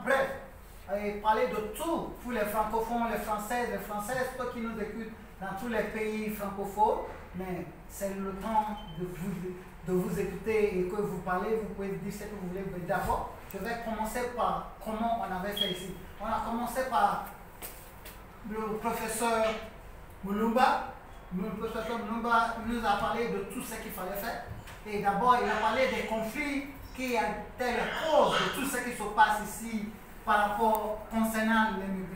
bref, et parler de tout pour les francophones, les françaises, ceux qui nous écoutent dans tous les pays francophones. Mais c'est le temps de vous écouter et que vous parlez, vous pouvez dire ce que vous voulez. Mais d'abord, je vais commencer par comment on avait fait ici. On a commencé par le professeur Mulumba. Le professeur Mulumba nous a parlé de tout ce qu'il fallait faire. Et d'abord, il a parlé des conflits qui étaient la cause de tout ce qui se passe ici par rapport concernant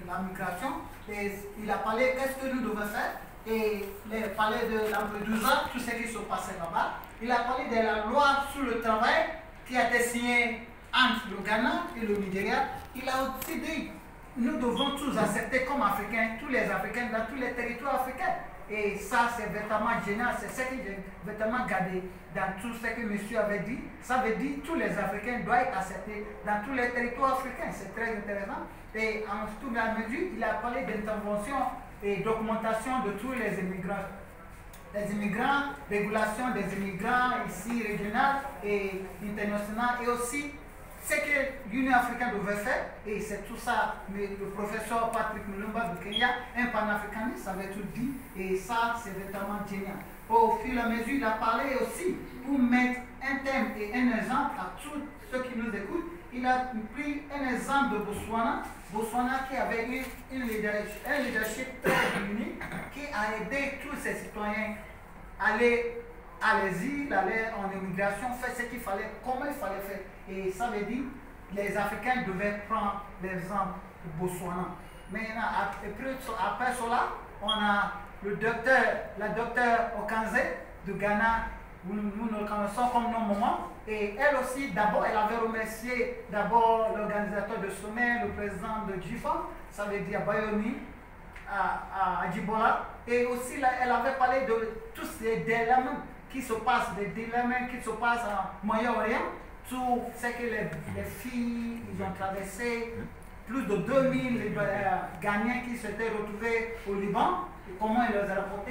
la migration. Et il a parlé de ce que nous devons faire. Et il a parlé de Lampedusa, tout ce qui se passait là-bas. Il a parlé de la loi sur le travail qui a été signée entre le Ghana et le Nigeria. Il a aussi dit nous devons tous accepter comme Africains, tous les Africains dans tous les territoires africains. Et ça, c'est vraiment génial, c'est ce que j'ai vraiment gardé dans tout ce que monsieur avait dit. Ça veut dire que tous les Africains doivent être acceptés dans tous les territoires africains. C'est très intéressant. Et en tout cas, il a parlé d'intervention et d'augmentation de tous les immigrants. Les immigrants, régulation des immigrants ici, régionales et internationales, et aussi ce que l'Union africaine devait faire, et c'est tout ça, mais le professeur Patrick Mulumba du Kenya, un panafricaniste, avait tout dit, et ça, c'est vraiment génial. Au fur et à mesure, il a parlé aussi pour mettre un thème et un exemple à tous ceux qui nous écoutent. Il a pris un exemple de Botswana, Botswana qui avait eu un leadership très unique, qui a aidé tous ses citoyens à aller à l'exil, aller en immigration, faire ce qu'il fallait, comment il fallait faire. Et ça veut dire que les Africains devaient prendre l'exemple de Botswana. Maintenant, après cela, on a la docteure Okanze du Ghana, nous le connaissons comme nos mamans. Et elle aussi, d'abord, elle avait remercié d'abord l'organisateur de sommet, le président de GIFA, ça veut dire Bayomi, à Djibola. Et aussi, là, elle avait parlé de tous ces dilemmes qui se passent, des dilemmes qui se passent en Moyen-Orient, tout ce que les filles ils ont traversé, plus de 2000 Ghanéens qui s'étaient retrouvés au Liban, et comment ils les ont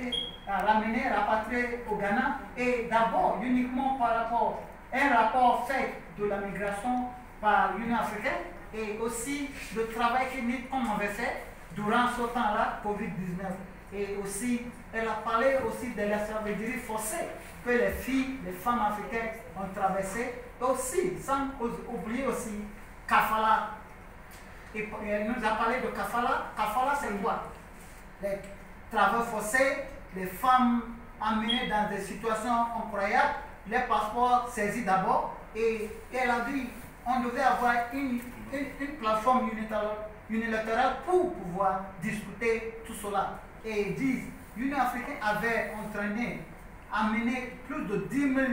ramenés, rapatriés au Ghana, et d'abord uniquement par rapport à un rapport fait de la migration par l'Union africaine, et aussi le travail qu'on avait fait durant ce temps-là, Covid-19. Et aussi, elle a parlé aussi de l'esclavagisme forcé que les filles, les femmes africaines ont traversé. Et aussi, sans oublier aussi Kafala. Et elle nous a parlé de Kafala. Kafala, c'est quoi? Les travaux forcés, les femmes emmenées dans des situations incroyables, les passeports saisis d'abord. Et elle a dit on devait avoir une plateforme unilatérale pour pouvoir discuter tout cela. Et ils disent l'Union africaine avait entraîné, amené plus de 10 000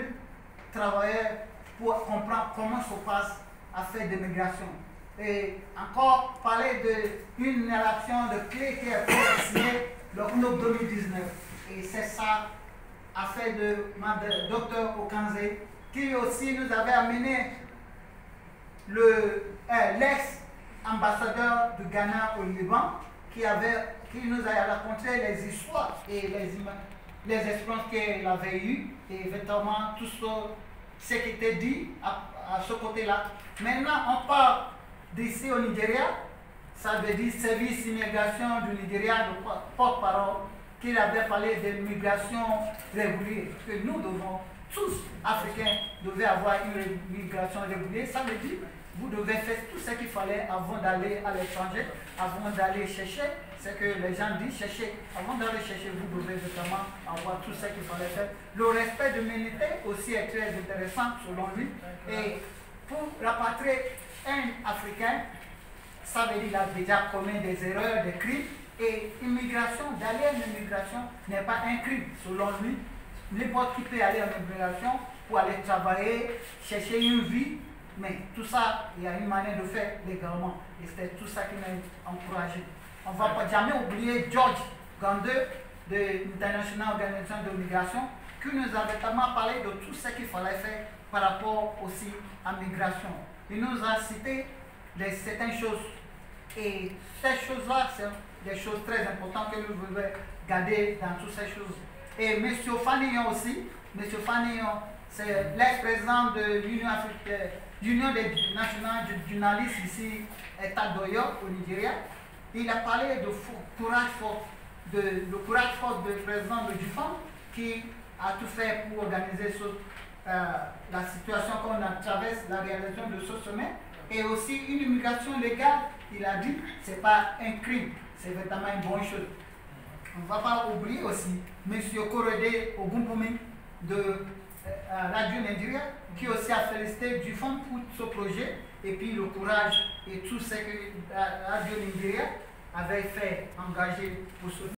travailleurs pour comprendre comment se passe l'affaire de migration. Et encore parler d'une élection de clé qui a été signée le octobre 2019. Et c'est ça, affaire de Dr Okanze, qui aussi nous avait amené l'ex-ambassadeur du Ghana au Liban, qui nous a raconté les histoires et les expériences qu'il avait eues, et éventuellement tout ce qui était dit à ce côté-là. Maintenant, on parle d'ici au Nigeria, ça veut dire service immigration du Nigeria, le porte-parole, qu'il avait parlé de migration régulière, que nous devons, tous Africains, devaient avoir une migration régulière. Ça veut dire vous devez faire tout ce qu'il fallait avant d'aller à l'étranger, avant d'aller chercher ce que les gens disent chercher. Avant d'aller chercher, vous devez notamment avoir tout ce qu'il fallait faire. Le respect de l'humanité aussi est très intéressant selon lui. Et pour rapatrier un Africain, ça veut dire qu'il a déjà commis des erreurs, des crimes. Et immigration, d'aller en immigration n'est pas un crime selon lui. N'importe qui peut aller en immigration pour aller travailler, chercher une vie. Mais tout ça, il y a une manière de faire légalement. Et c'est tout ça qui m'a encouragé. On ne va pas jamais oublier George Gandeux de l'International Organisation de Migration, qui nous avait tellement parlé de tout ce qu'il fallait faire par rapport aussi à la migration. Il nous a cité certaines choses. Et ces choses-là, c'est des choses très importantes que nous devons garder dans toutes ces choses. Et M. Fanillon aussi, M. Fanillon, c'est l'ex-président de l'Union africaine, l'Union des nationales journalistes ici est à Doyo, au Nigeria. Il a parlé de courage fort, le courage fort du président de Dufon qui a tout fait pour organiser la situation qu'on traverse, la réalisation de ce sommet, et aussi une immigration légale, il a dit, ce n'est pas un crime, c'est vraiment une bonne chose. On ne va pas oublier aussi M. Korede Ogunbumi de Radio Nigeria, qui aussi a félicité Dufon pour ce projet, et puis le courage et tout ce que Radio Nigeria avait fait engager pour ce